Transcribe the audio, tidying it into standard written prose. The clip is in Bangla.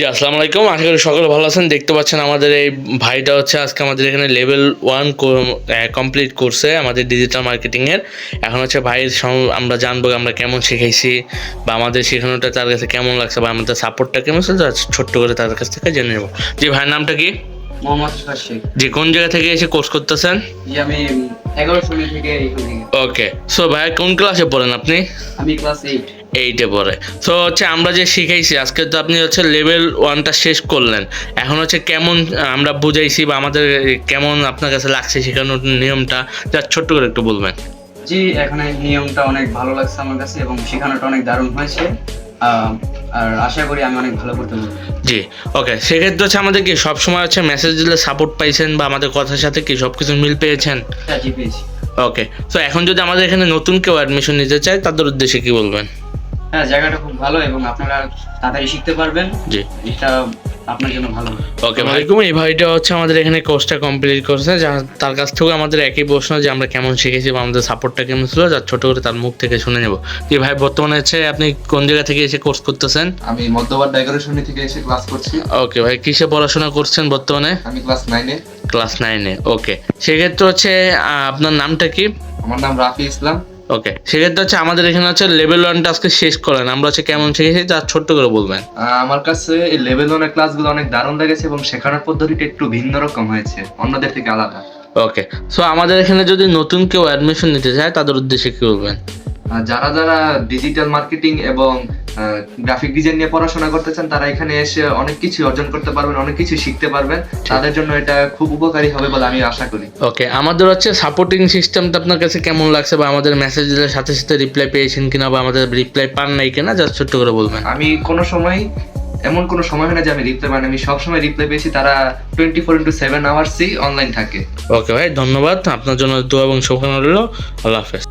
জি, আসসালামু আলাইকুম। আশা করি সকলে ভালো আছেন। দেখতে পাচ্ছেন আমাদের এই ভাইটা হচ্ছে আজকে আমাদের এখানে লেভেল 1 কমপ্লিট করছে আমাদের ডিজিটাল মার্কেটিংয়ের। এখন হচ্ছে ভাইয়ের আমরা জানবো আমরা কেমন শিখাইছি বা আমাদের শেখানোটা তার কাছে কেমন লাগছে বা আমাদের সাপোর্টটা কেমন ছিল, ছোট্ট করে তার কাছ থেকে জেনে নেব। জি, ভাইয়ের নামটা কি? মোহাম্মদ শাশিক। জি, কোন জায়গা থেকে এসে কোর্স করতেছেন? জি, আমি 11 সাল থেকে এখান থেকে। ওকে, সো ভাই কোন ক্লাসে পড়েন আপনি? আমি ক্লাস 8। 8-এ পড়ে। সো হচ্ছে আমরা যে শিখাইছি আজকে, তো আপনি হচ্ছে লেভেল 1টা শেষ করলেন। এখন হচ্ছে কেমন আমরা বুঝাইছি বা আমাদের কেমন আপনার কাছে লাগছে শেখানোর নিয়মটা, যা ছোট্ট করে একটু বলবেন। জি, এখানে নিয়মটা অনেক ভালো লাগছে আমার কাছে এবং শেখানোটা অনেক দারুণ হয়েছে। আর আশা করি আমি অনেক ভালো করতে পারবো। জি, ওকে। সেক্ষেত্রে হচ্ছে আমাদের কি সবসময় হচ্ছে মেসেজ দিলে সাপোর্ট পাইছেন বা আমাদের কথার সাথে কি সব কিছু মিল পেয়েছেন? হ্যাঁ, জি পেয়েছি। ওকে, সো এখন যদি আমাদের এখানে নতুন কেউ অ্যাডমিশন নিতে চায় তাদের উদ্দেশ্যে কি বলবেন? হ্যাঁ, জায়গাটা খুব ভালো এবং আপনারা তাড়াতাড়ি শিখতে পারবেন। জি, এটা আপনার জন্য ভালো। ওকে ভাই। এই ভাইটা হচ্ছে আমাদের এখানে কোর্সটা কমপ্লিট করছে, তার কাছ থেকে আমাদের একই প্রশ্ন যে আমরা কেমন শিখেছি বা আমাদের সাপোর্টটা কেমন ছিল, যা ছোট করে তার মুখ থেকে শুনে নেব। যে ভাই, বর্তমানে হচ্ছে আপনি কোন জায়গা থেকে এসে কোর্স করতেছেন? আমি মধ্যবাদ ডেকোরেশন থেকে এসে ক্লাস করছি। ওকে ভাই, কিসে পড়াশোনা করছেন বর্তমানে? আমি ক্লাস 9-এ। ক্লাস 9-এ। ওকে, সেক্ষেত্রে হচ্ছে আপনার নামটা কি? আমার নাম রাফি ইসলাম। ওকে, সেক্ষেত্রে হচ্ছে আমাদের এখানে হচ্ছে লেভেল 1টা আজকে শেষ করেন, আমরা হচ্ছে কেমন শিখেছি তা ছোট্ট করে বলবেন। আমার কাছে এই লেভেল 1 ক্লাসগুলো অনেক দারুণ লেগেছে এবং শেখানোর পদ্ধতিটা একটু ভিন্ন রকম হয়েছে, অন্যদের থেকে আলাদা। ওকে, সো আমাদের এখানে যদি নতুন কেউ অ্যাডমিশন নিতে চায় তাদের উদ্দেশ্যে কি বলবেন? যারা যারা ডিজিটাল মার্কেটিং এবং গ্রাফিক ডিজাইন নিয়ে পড়াশোনা করতে চান তারা এখানে এসে অনেক কিছু অর্জন করতে পারবেন, অনেক কিছু শিখতে পারবেন। তাদের জন্য এটা খুব উপকারী হবে বলে আমি আশা করি। ওকে, আমাদের হচ্ছে সাপোর্টিং সিস্টেমটা আপনার কাছে কেমন লাগছে বা আমাদের মেসেজের সাথে সাথে রিপ্লাই পেয়েছেন কিনা বা আমাদের রিপ্লাই পান নাই কিনা, জাস্ট ছোট্ট করে বলবেন। আমি কোনো সময় এমন কোনো সময় হয় না যে আমি রিপ্লাই পাই না, আমি সবসময় রিপ্লাই পেয়েছি। তারা 24/7 আওয়ার্সই অনলাইন থাকে। ওকে ভাই, ধন্যবাদ। আপনার জন্য দোয়া এবং শুভকামনা রইল। আল্লাহ হাফেজ।